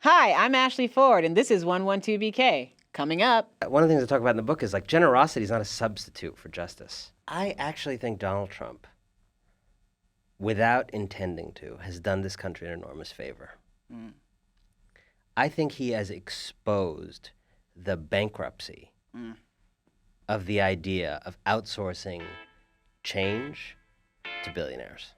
Hi, I'm Ashley Ford, and this is 112BK. Coming up. One of the things I talk about in the book is like generosity is not a substitute for justice. I actually think Donald Trump, without intending to, has done this country an enormous favor. I think he has exposed the bankruptcy of the idea of outsourcing change to billionaires.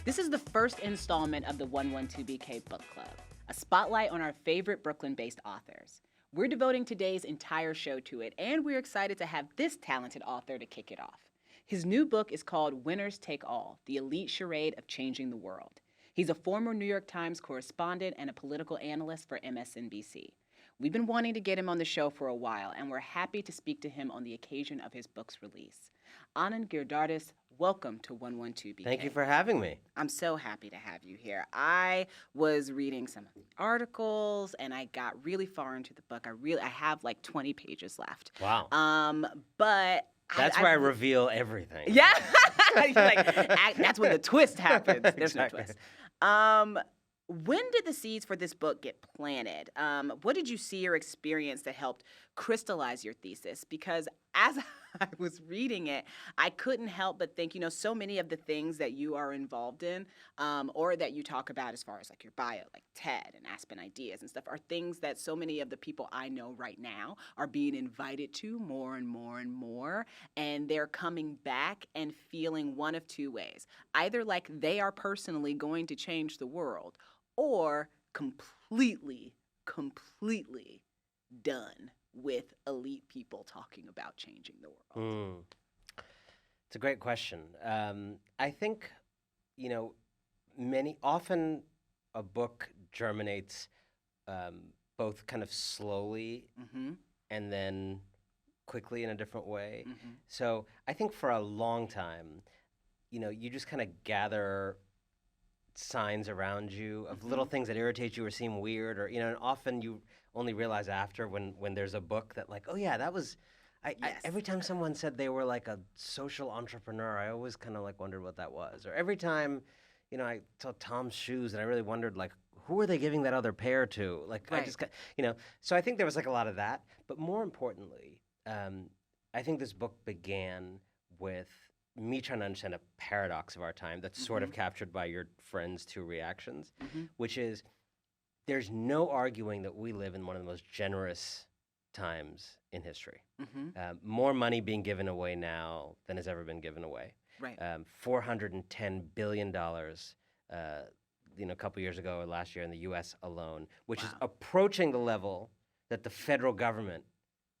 This is the first installment of the 112BK Book Club, a spotlight on our favorite Brooklyn-based authors. We're devoting today's entire show to it, and we're excited to have this talented author to kick it off. His new book is called Winners Take All, The Elite Charade of Changing the World. He's a former New York Times correspondent and a political analyst for MSNBC. We've been wanting to get him on the show for a while, and we're happy to speak to him on the occasion of his book's release. Anand Giridharadas, welcome to 112BK. Thank you for having me. I'm so happy to have you here. I was reading some of the articles, and I got really far into the book. I have like 20 pages left. Wow. But That's where I reveal everything. Yeah. That's when the twist happens. There's Exactly. no twist. When did the seeds for this book get planted? What did you see or experience that helped crystallize your thesis? Because as I was reading it, I couldn't help but think, so many of the things that you are involved in or that you talk about as far as like your bio, like TED and Aspen Ideas and stuff, are things that so many of the people I know right now are being invited to more and more and more. And they're coming back and feeling one of two ways. Either like they are personally going to change the world, or completely done with elite people talking about changing the world? It's a great question. I think, often a book germinates both kind of slowly and then quickly in a different way. So I think for a long time, you just kind of gather signs around you of little things that irritate you or seem weird, or and often you only realize after when there's a book that like, oh yeah, that was I every time someone said they were like a social entrepreneur, I always kind of like wondered what that was. Or every time I saw Tom's shoes and I really wondered like, who are they giving that other pair to? Like, Right. I just got so I think there was like a lot of that, but more importantly, I think this book began with me trying to understand a paradox of our time that's sort of captured by your friend's two reactions, which is there's no arguing that we live in one of the most generous times in history. More money being given away now than has ever been given away. Right. $410 billion, a couple years ago or last year in the U.S. alone, which is approaching the level that the federal government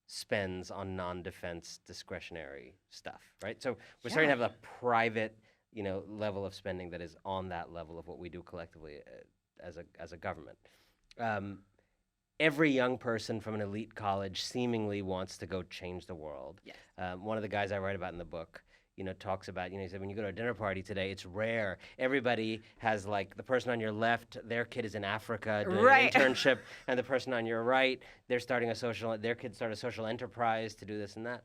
spends on non-defense discretionary stuff, right? So we're starting to have a private, level of spending that is on that level of what we do collectively as a government. Every young person from an elite college seemingly wants to go change the world. Yes. One of the guys I write about in the book, talks about, he said, when you go to a dinner party today, it's rare. Everybody has like the person on your left, their kid is in Africa doing an internship, and the person on your right, their kids start a social enterprise to do this and that.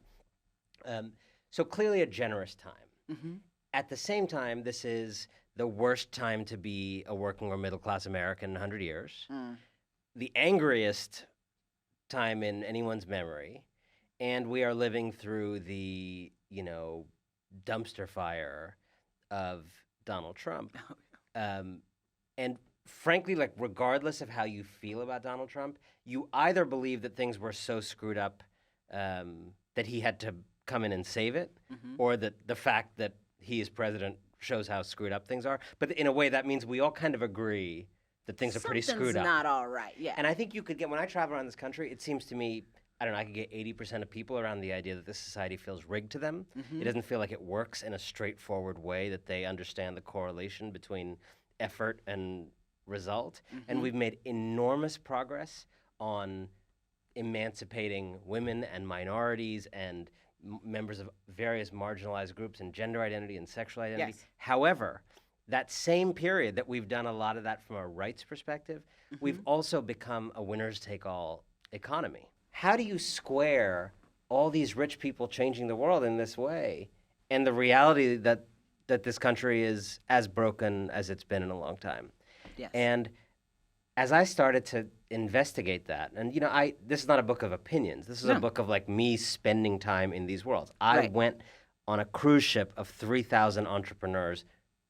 So clearly a generous time. At the same time, this is the worst time to be a working or middle class American in 100 years. The angriest time in anyone's memory, and we are living through the, dumpster fire of Donald Trump. And frankly, like regardless of how you feel about Donald Trump, you either believe that things were so screwed up that he had to come in and save it, or that the fact that he is president shows how screwed up things are. But in a way, that means we all kind of agree that things are pretty screwed up. Something's not all right, yeah. And I think you could get, when I travel around this country, it seems to me, I don't know, I could get 80% of people around the idea that this society feels rigged to them. It doesn't feel like it works in a straightforward way, that they understand the correlation between effort and result. And we've made enormous progress on emancipating women and minorities and members of various marginalized groups and gender identity and sexual identity. Yes. However, that same period that we've done a lot of that from a rights perspective, we've also become a winners-take-all economy. How do you square all these rich people changing the world in this way and the reality that this country is as broken as it's been in a long time? Yes. And as I started to investigate that, and this is not a book of opinions. This is a book of like me spending time in these worlds. I went on a cruise ship of 3,000 entrepreneurs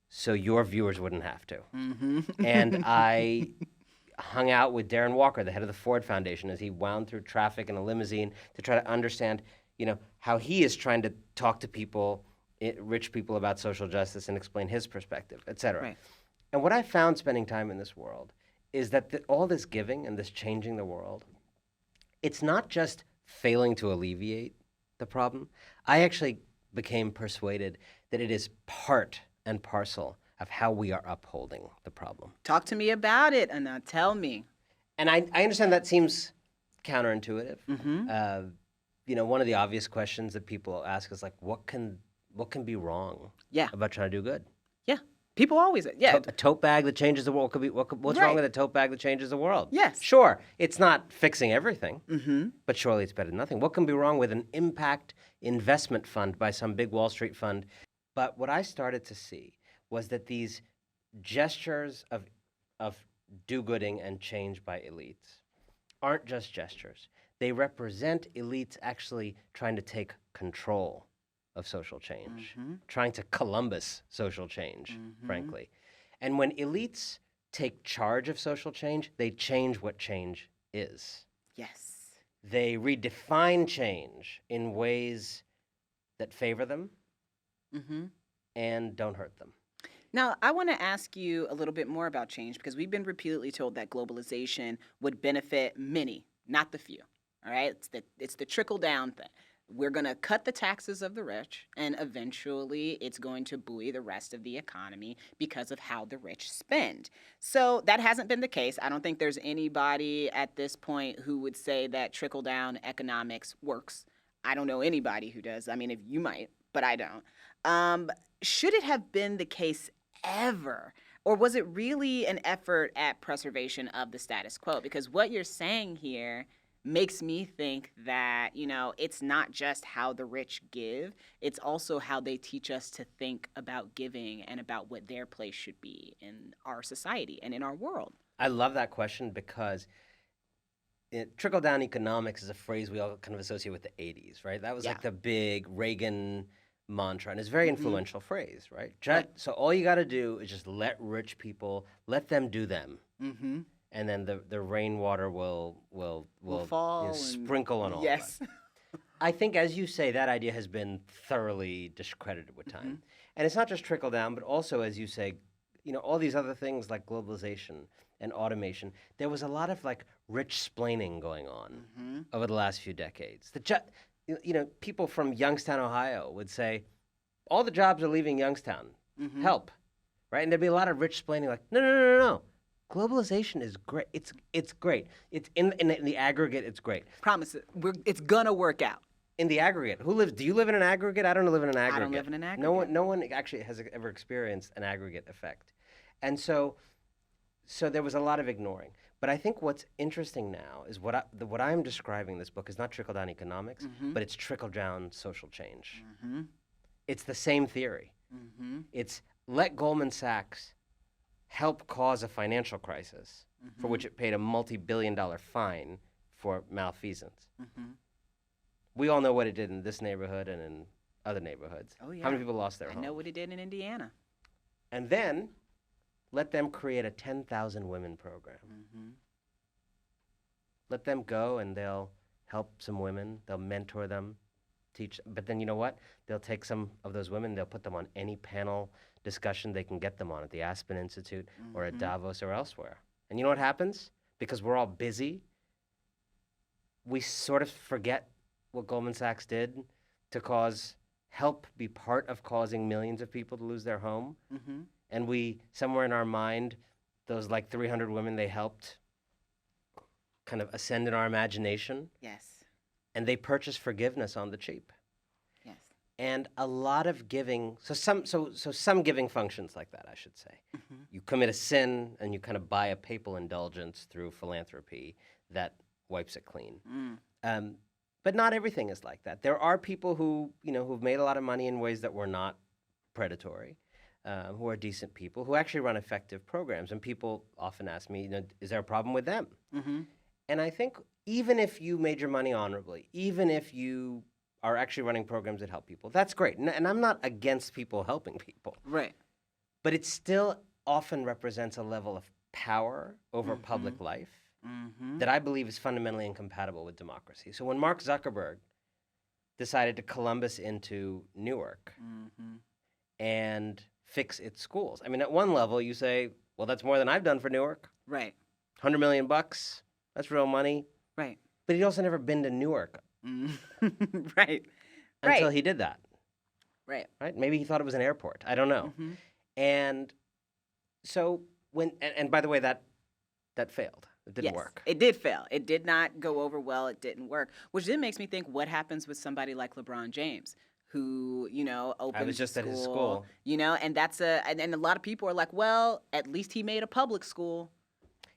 so your viewers wouldn't have to. And I hung out with Darren Walker, the head of the Ford Foundation, as he wound through traffic in a limousine to try to understand, how he is trying to talk to people, rich people, about social justice and explain his perspective, et cetera. Right. And what I found spending time in this world is that all this giving and this changing the world, it's not just failing to alleviate the problem. I actually became persuaded that it is part and parcel of how we are upholding the problem. Talk to me about it, Anand. Tell me. And I understand that seems counterintuitive. One of the obvious questions that people ask is like, what can be wrong about trying to do good? Yeah. People always, A tote bag that changes the world could be, what's wrong with a tote bag that changes the world? Yes. Sure, it's not fixing everything, but surely it's better than nothing. What can be wrong with an impact investment fund by some big Wall Street fund? But what I started to see was that these gestures of do-gooding and change by elites aren't just gestures. They represent elites actually trying to take control of social change, trying to Columbus social change, frankly. And when elites take charge of social change, they change what change is. Yes. They redefine change in ways that favor them and don't hurt them. Now, I want to ask you a little bit more about change because we've been repeatedly told that globalization would benefit many, not the few. All right? It's the trickle-down thing. We're going to cut the taxes of the rich, and eventually it's going to buoy the rest of the economy because of how the rich spend. So that hasn't been the case. I don't think there's anybody at this point who would say that trickle-down economics works. I don't know anybody who does. I mean, if you might, but I don't. Should it have been the case ever? Or was it really an effort at preservation of the status quo? Because what you're saying here makes me think that, it's not just how the rich give, it's also how they teach us to think about giving and about what their place should be in our society and in our world. I love that question because trickle-down economics is a phrase we all kind of associate with the 80s, right? That was like the big Reagan mantra, and it's a very influential phrase, right? So all you got to do is just let rich people, let them do them. And then the rainwater will fall, sprinkle on all yes. of us. I think, as you say, that idea has been thoroughly discredited with time. And it's not just trickle down, but also, as you say, all these other things like globalization and automation. There was a lot of like rich splaining going on over the last few decades. People from Youngstown, Ohio would say, all the jobs are leaving Youngstown. Help. Right? And there'd be a lot of rich splaining like, no. Globalization is great. It's great. It's in the aggregate. It's great. Promise it. It's gonna work out. In the aggregate, do you live in an aggregate? I don't live in an aggregate. I don't live in an aggregate. No one actually has ever experienced an aggregate effect, and so there was a lot of ignoring. But I think what's interesting now is what I'm describing in this book is not trickle down economics, but it's trickle down social change. It's the same theory. It's let Goldman Sachs help cause a financial crisis for which it paid a multi-billion-dollar fine for malfeasance. We all know what it did in this neighborhood and in other neighborhoods. Oh, yeah. How many people lost their homes? I know what it did in Indiana. And then let them create a 10,000 women program. Let them go and they'll help some women. They'll mentor them, teach. But then you know what? They'll take some of those women, they'll put them on any panel discussion they can get them on at the Aspen Institute or at Davos or elsewhere. And you know what happens? Because we're all busy, we sort of forget what Goldman Sachs did to help be part of causing millions of people to lose their home. And we, somewhere in our mind, those like 300 women they helped kind of ascend in our imagination. Yes. And they purchased forgiveness on the cheap. Yes. And a lot of giving, so some giving functions like that, I should say. Mm-hmm. You commit a sin and you kind of buy a papal indulgence through philanthropy that wipes it clean. But not everything is like that. There are people who, who've made a lot of money in ways that were not predatory, who are decent people, who actually run effective programs. And people often ask me, is there a problem with them? Mm-hmm. And I think even if you made your money honorably, even if you are actually running programs that help people, that's great. And I'm not against people helping people. Right. But it still often represents a level of power over public life that I believe is fundamentally incompatible with democracy. So when Mark Zuckerberg decided to Columbus into Newark and fix its schools, I mean, at one level you say, well, that's more than I've done for Newark. Right. $100 million, that's real money. Right. But he'd also never been to Newark. Right. Until he did that. Right. Maybe he thought it was an airport. I don't know. And so and by the way, that failed. It didn't work. It did fail. It did not go over well. It didn't work, which then makes me think, what happens with somebody like LeBron James, who, opens I was just school, at his school. And that's and a lot of people are like, well, at least he made a public school.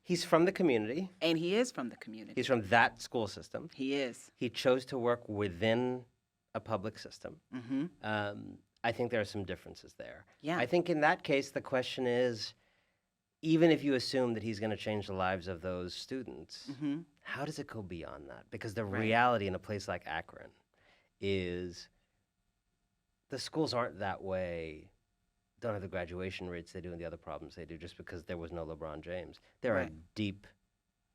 He's from the community. And he is from the community. He's from that school system. He is. He chose to work within a public system. I think there are some differences there. Yeah. I think in that case, the question is, even if you assume that he's going to change the lives of those students, how does it go beyond that? Because the reality in a place like Akron is the schools aren't that way, don't have the graduation rates they do and the other problems they do just because there was no LeBron James. There are deep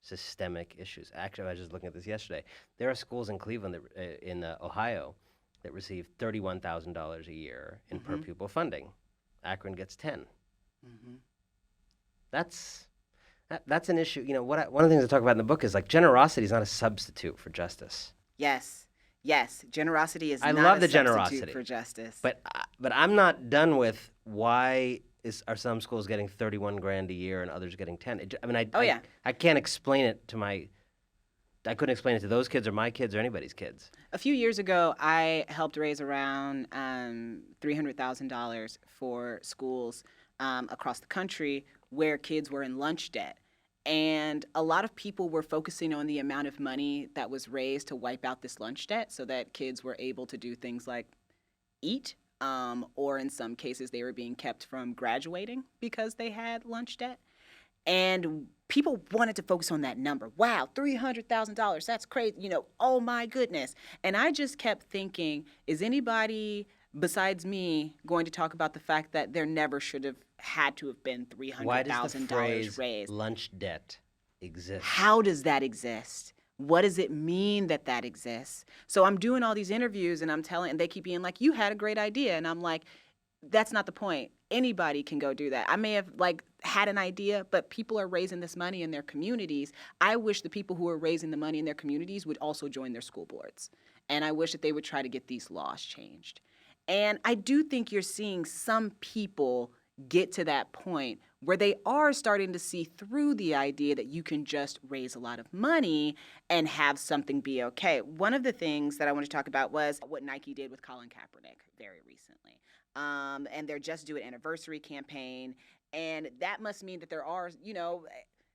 systemic issues. Actually, I was just looking at this yesterday. There are schools in Cleveland, in Ohio, that receive $31,000 a year in per pupil funding. Akron gets 10. That's an issue. One of the things I talk about in the book is like generosity is not a substitute for justice. Yes, generosity is I not love a the substitute generosity for justice. But I'm not done with why are some schools getting $31,000 a year and others getting 10. I can't explain it I couldn't explain it to those kids or my kids or anybody's kids. A few years ago, I helped raise around $300,000 for schools across the country where kids were in lunch debt. And a lot of people were focusing on the amount of money that was raised to wipe out this lunch debt so that kids were able to do things like eat, or in some cases they were being kept from graduating because they had lunch debt. And people wanted to focus on that number. Wow, $300,000, that's crazy. Oh my goodness. And I just kept thinking, is anybody besides me going to talk about the fact that there never should have had to have been $300,000 Why does the phrase raised? Lunch debt exist? How does that exist? What does it mean that exists? So I'm doing all these interviews and and they keep being like, you had a great idea. And I'm like, that's not the point. Anybody can go do that. I may have had an idea, but people are raising this money in their communities. I wish the people who are raising the money in their communities would also join their school boards. And I wish that they would try to get these laws changed. And I do think you're seeing some people get to that point where they are starting to see through the idea that you can just raise a lot of money and have something be okay. One of the things that I want to talk about was what Nike did with Colin Kaepernick very recently. And they're just doing an anniversary campaign. And that must mean that there are,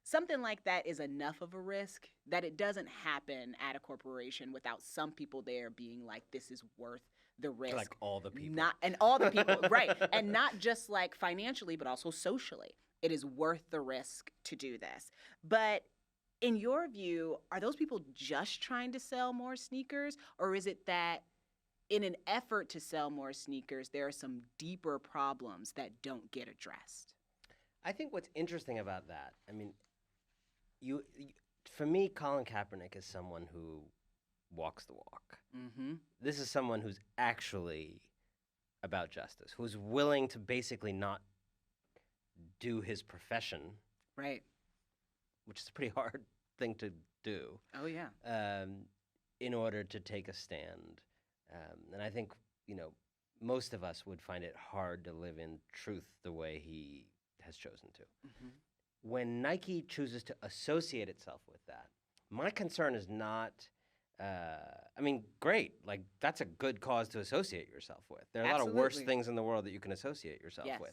something like that is enough of a risk that it doesn't happen at a corporation without some people there being like, this is worth the risk. Like all the people. All the people, right. And not just financially, but also socially. It is worth the risk to do this. But in your view, are those people just trying to sell more sneakers? Or is it that in an effort to sell more sneakers, there are some deeper problems that don't get addressed? I think what's interesting about that, for me, Colin Kaepernick is someone who walks the walk. This is someone who's actually about justice, who's willing to basically not do his profession, right? Which is a pretty hard thing to do. Oh yeah. In order to take a stand, and I think most of us would find it hard to live in truth the way he has chosen to. When Nike chooses to associate itself with that, my concern is not I mean, great. Like, that's a good cause to associate yourself with. There are a lot of worse things in the world that you can associate yourself with.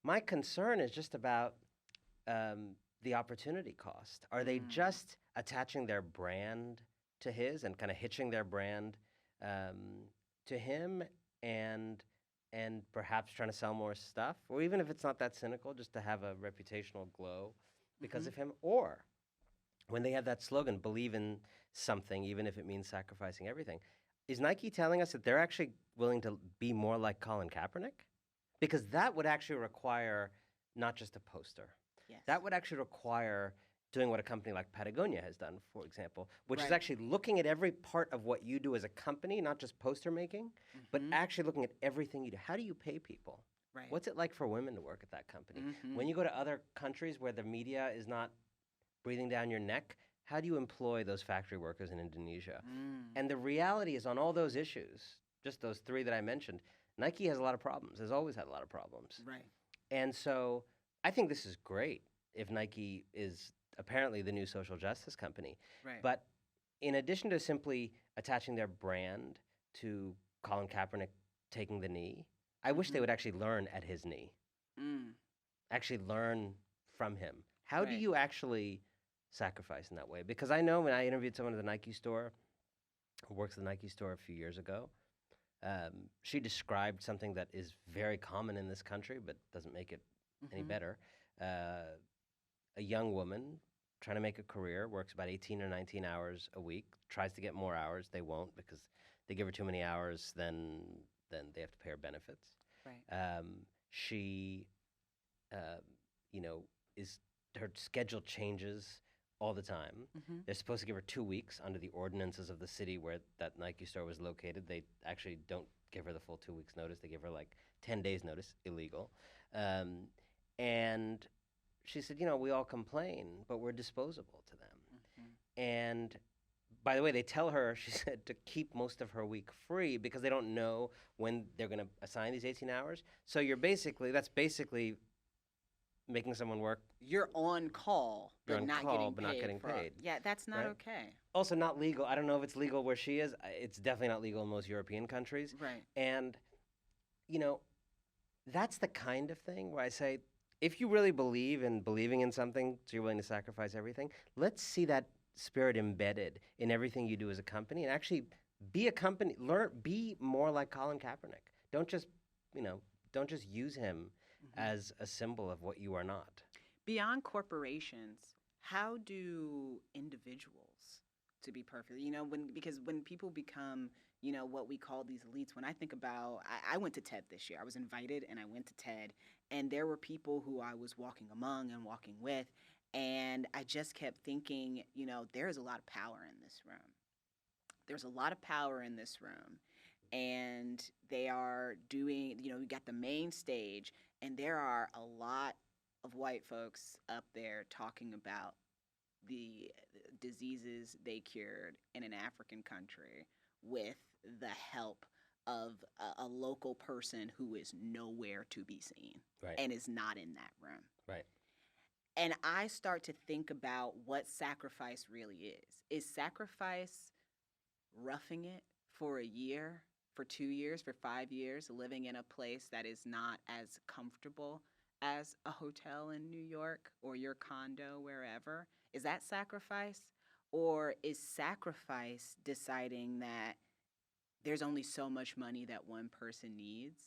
My concern is just about the opportunity cost. Are they just attaching their brand to his and kind of hitching their brand to him and perhaps trying to sell more stuff? Or even if it's not that cynical, just to have a reputational glow because of him? Or when they have that slogan, believe in something, even if it means sacrificing everything, is Nike telling us that they're actually willing to be more like Colin Kaepernick? Because that would actually require not just a poster. Yes. That would actually require doing what a company like Patagonia has done, for example, which is actually looking at every part of what you do as a company, not just poster making, but actually looking at everything you do. How do you pay people? Right. What's it like for women to work at that company? When you go to other countries where the media is not breathing down your neck, how do you employ those factory workers in Indonesia? And the reality is on all those issues, just those three that I mentioned, Nike has a lot of problems. Has always had a lot of problems. Right. And so I think this is great if Nike is apparently the new social justice company. Right. But in addition to simply attaching their brand to Colin Kaepernick taking the knee, I wish they would actually learn at his knee. Actually learn from him. How do you actually sacrifice in that way? Because I know when I interviewed someone at the Nike store who works at the Nike store a few years ago, she described something that is very common in this country but doesn't make it any better. A young woman trying to make a career, works about 18 or 19 hours a week, tries to get more hours. They won't because they give her too many hours, then they have to pay her benefits. Right. She, her schedule changes all the time. They're supposed to give her 2 weeks under the ordinances of the city where that Nike store was located. They actually don't give her the full 2 weeks notice. They give her like 10 days notice, illegal. And she said, we all complain, but we're disposable to them. And by the way, they tell her, she said, to keep most of her week free because they don't know when they're going to assign these 18 hours. So that's basically making someone work. You're on call, but not getting paid. Yeah, that's not okay. Also not legal. I don't know if it's legal where she is. It's definitely not legal in most European countries. Right. And, that's the kind of thing where I say, if you really believe in believing in something, so you're willing to sacrifice everything, let's see that spirit embedded in everything you do as a company and actually be a company, be more like Colin Kaepernick. Don't just use him as a symbol of what you are not. Beyond corporations, how do individuals, to be perfect, because when people become, what we call these elites, when I think about, I went to TED this year. I was invited and I went to TED, and there were people who I was walking among and walking with, and I just kept thinking, there is a lot of power in this room. There's a lot of power in this room, and they are doing, we got the main stage, and there are a lot of white folks up there talking about the diseases they cured in an African country with the help of a local person who is nowhere to be seen and is not in that room. Right. And I start to think about what sacrifice really is. Is sacrifice roughing it for a year, for 2 years, for 5 years, living in a place that is not as comfortable as a hotel in New York or your condo wherever? Is that sacrifice? Or is sacrifice deciding that there's only so much money that one person needs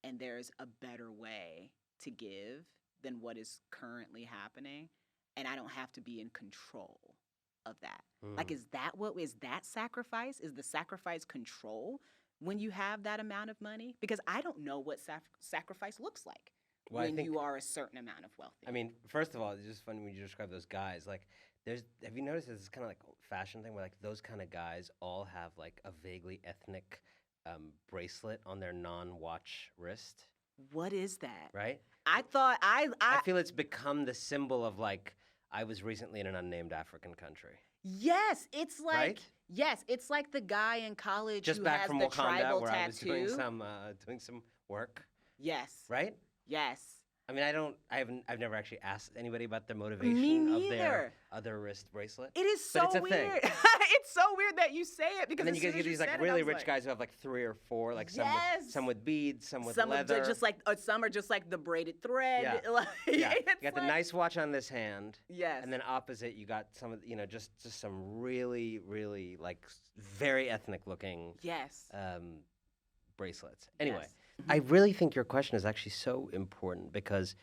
and there's a better way to give than what is currently happening, and I don't have to be in control of that? Like, is that sacrifice? Is the sacrifice control when you have that amount of money? Because I don't know what sacrifice looks like when you are a certain amount of wealthy. I mean, first of all, it's just funny when you describe those guys. Like, have you noticed this kind of like fashion thing where like those kind of guys all have like a vaguely ethnic bracelet on their non-watch wrist? What is that? Right? I thought I feel it's become the symbol of like, I was recently in an unnamed African country. Yes, it's like right? Yes, it's like the guy in college just who back has from the Wakanda, tribal where tattoo. I was doing some work. Yes. Right? Yes. I mean, I've never actually asked anybody about their Me motivation of their neither. other wrist bracelet. It is But so it's a weird. thing. It's so weird that you say it because And then as you soon guys as get these said like it, I really was rich like, guys who have like 3 or 4, like yes. some with beads, some with some leather. just like some are just like the braided thread. Yeah. Like, Yeah, you it's got the like- nice watch on this hand. Yes. And then opposite, you got some of just some really, really like very ethnic looking yes. bracelets. Anyway, Yes. I really think your question is actually so important because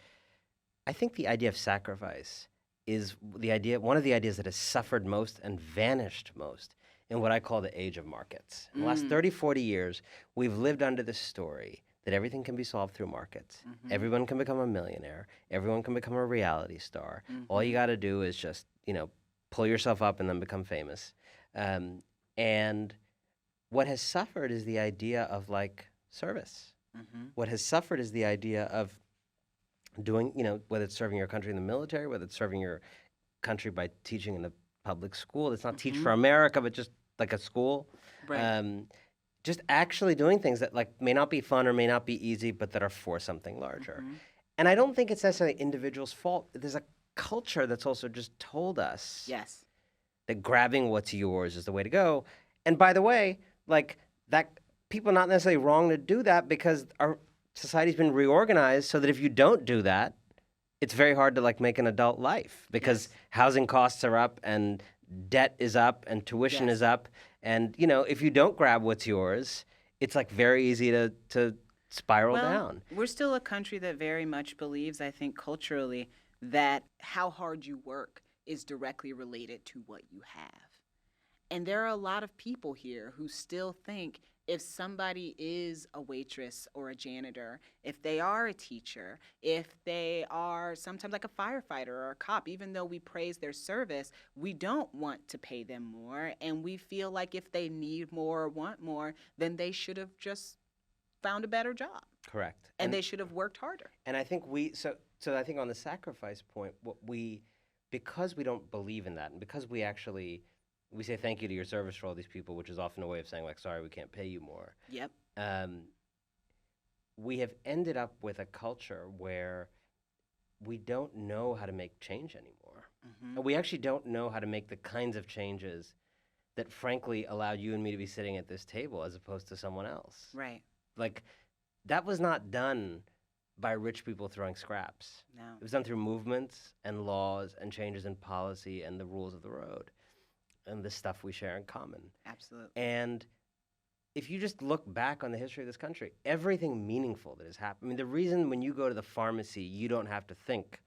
I think the idea of sacrifice is one of the ideas that has suffered most and vanished most in what I call the age of markets. In the last 30, 40 years, we've lived under this story that everything can be solved through markets. Everyone can become a millionaire. Everyone can become a reality star. All you got to do is just, pull yourself up and then become famous. And what has suffered is the idea of like service. What has suffered is the idea of doing, whether it's serving your country in the military, whether it's serving your country by teaching in a public school. It's not Teach for America, but just like a school. Right. Just actually doing things that like may not be fun or may not be easy, but that are for something larger. And I don't think it's necessarily individuals' fault. There's a culture that's also just told us Yes. that grabbing what's yours is the way to go. And by the way, like that, people are not necessarily wrong to do that because our society's been reorganized so that if you don't do that, it's very hard to like make an adult life because housing costs are up and debt is up and tuition is up. And, if you don't grab what's yours, it's like very easy to spiral down. We're still a country that very much believes, I think, culturally, that how hard you work is directly related to what you have. And there are a lot of people here who still think if somebody is a waitress or a janitor, if they are a teacher, if they are sometimes like a firefighter or a cop, even though we praise their service, we don't want to pay them more. And we feel like if they need more or want more, then they should have just found a better job. Correct. And they should have worked harder. And I think so I think on the sacrifice point, because we don't believe in that and because we say thank you to your service for all these people, which is often a way of saying like, sorry, we can't pay you more. Yep. We have ended up with a culture where we don't know how to make change anymore. And we actually don't know how to make the kinds of changes that frankly allowed you and me to be sitting at this table as opposed to someone else. Right. Like that was not done by rich people throwing scraps. No. It was done through movements and laws and changes in policy and the rules of the road and the stuff we share in common. Absolutely. And if you just look back on the history of this country, everything meaningful that has happened, I mean, the reason when you go to the pharmacy, you don't have to think,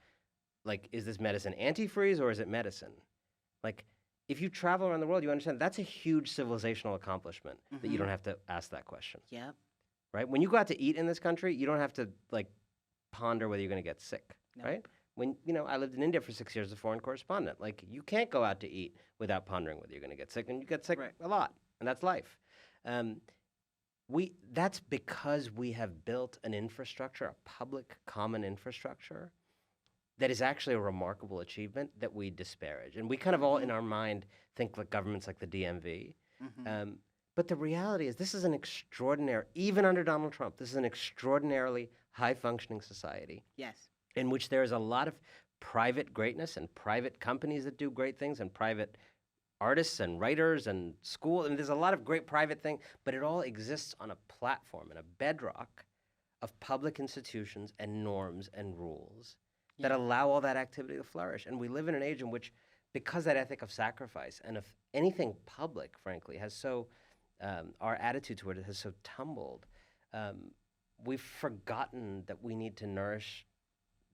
like, is this medicine antifreeze or is it medicine? Like, if you travel around the world, you understand that's a huge civilizational accomplishment that you don't have to ask that question. Yep. Right? When you go out to eat in this country, you don't have to, like, ponder whether you're going to get sick, right? When, I lived in India for 6 years as a foreign correspondent. Like, you can't go out to eat without pondering whether you're going to get sick, and you get sick a lot, and that's life. That's because we have built an infrastructure, a public common infrastructure, that is actually a remarkable achievement that we disparage. And we kind of all in our mind think like governments like the DMV. But the reality is this is an extraordinary, even under Donald Trump, this is an extraordinarily high-functioning society. Yes. In which there is a lot of private greatness and private companies that do great things and private artists and writers and school. And there's a lot of great private thing, but it all exists on a platform and a bedrock of public institutions and norms and rules that allow all that activity to flourish. And we live in an age in which, because that ethic of sacrifice and if anything public, frankly, has so, our attitude toward it has so tumbled, we've forgotten that we need to nourish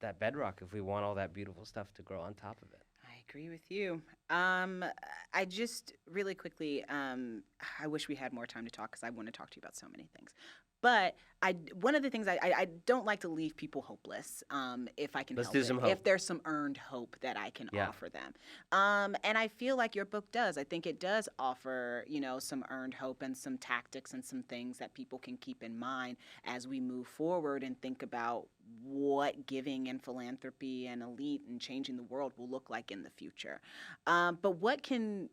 that bedrock if we want all that beautiful stuff to grow on top of it. I agree with you. I just really quickly, I wish we had more time to talk because I want to talk to you about so many things. But one of the things I don't like to leave people hopeless if I can Let's help do it. some hope. If there's some earned hope that I can offer them. And I feel like your book does. I think it does offer, some earned hope and some tactics and some things that people can keep in mind as we move forward and think about what giving and philanthropy and elite and changing the world will look like in the future. But what can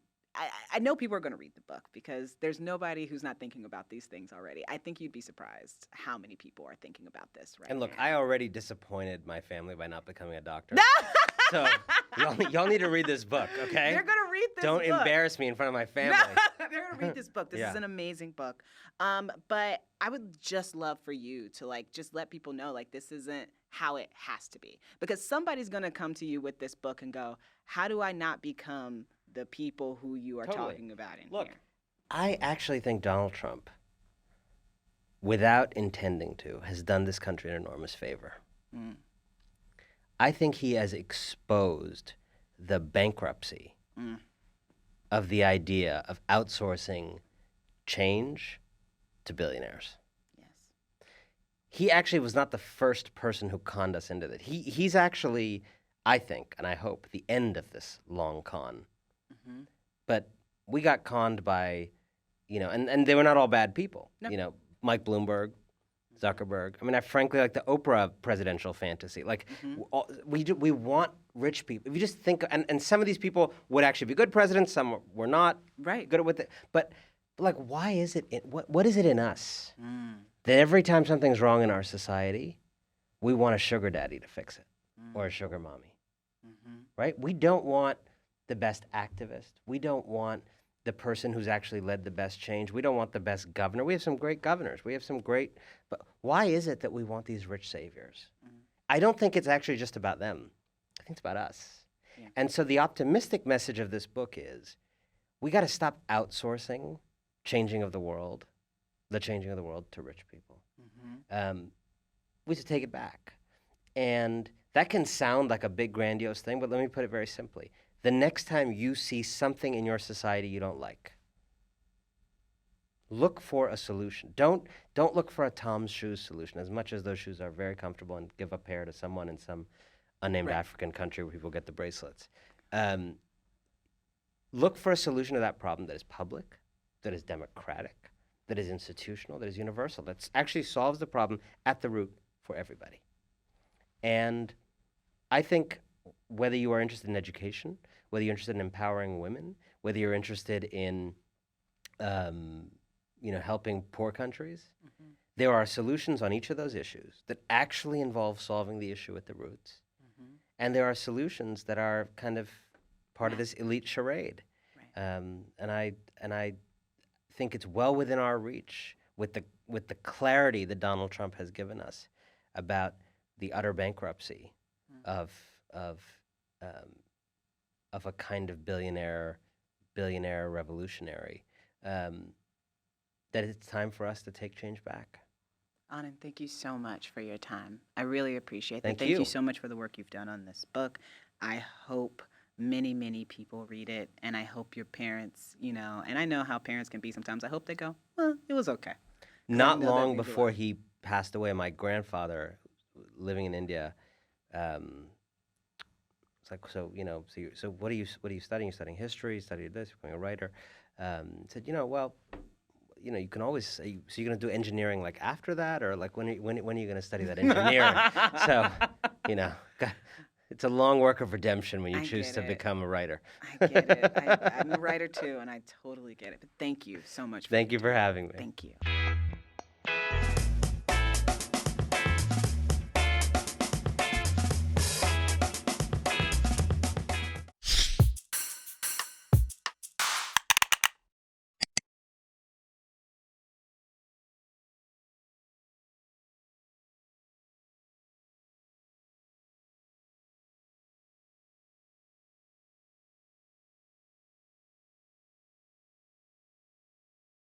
I know people are going to read the book because there's nobody who's not thinking about these things already. I think you'd be surprised how many people are thinking about this right And look, now. I already disappointed my family by not becoming a doctor. So y'all need to read this book, okay? They're going to read this Don't book. embarrass me in front of my family. They're going to read this book. This Yeah. is an amazing book. But I would just love for you to like just let people know like this isn't how it has to be. Because somebody's going to come to you with this book and go, how do I not become the people who you are Totally. talking about in Look, here? I actually think Donald Trump, without intending to, has done this country an enormous favor. Mm. I think he has exposed the bankruptcy of the idea of outsourcing change to billionaires. Yes. He actually was not the first person who conned us into that. He's actually, I think, and I hope, the end of this long con. Mm-hmm. But we got conned by, and they were not all bad people. No. Mike Bloomberg, Zuckerberg. I mean, I frankly like the Oprah presidential fantasy. Like, we want rich people. If you just think, and some of these people would actually be good presidents, some were not Right. good with it. But like, why is it, what is it in us that every time something's wrong in our society, we want a sugar daddy to fix it or a sugar mommy, right? We don't want the best activist. We don't want the person who's actually led the best change. We don't want the best governor. We have some great governors. We have some great, but why is it that we want these rich saviors? I don't think it's actually just about them. I think it's about us. Yeah. And so the optimistic message of this book is we got to stop outsourcing the changing of the world to rich people. We should take it back. And that can sound like a big grandiose thing, but let me put it very simply. The next time you see something in your society you don't like, look for a solution. Don't look for a Tom's Shoes solution, as much as those shoes are very comfortable and give a pair to someone in some unnamed African country where people get the bracelets. Look for a solution to that problem that is public, that is democratic, that is institutional, that is universal, that actually solves the problem at the root for everybody. And I think whether you are interested in education, whether you're interested in empowering women, whether you're interested in helping poor countries, there are solutions on each of those issues that actually involve solving the issue at the roots. And there are solutions that are kind of part of this elite charade. Right. And I think it's well within our reach with the clarity that Donald Trump has given us about the utter bankruptcy of a kind of billionaire revolutionary, that it's time for us to take change back. Anand, thank you so much for your time. I really appreciate that. Thank you you so much for the work you've done on this book. I hope many, many people read it, and I hope your parents, and I know how parents can be sometimes. I hope they go, well, it was okay. Not long before he passed away, my grandfather, living in India, it's like, so what are you studying? You're studying history, you studied this, you're becoming a writer. Said, you can always say, so you're going to do engineering like after that, or like when are you going to study that engineering? So, it's a long work of redemption when you choose to become a writer. I get it. I'm a writer too, and I totally get it. But thank you so much. Thank you for having me. Thank you.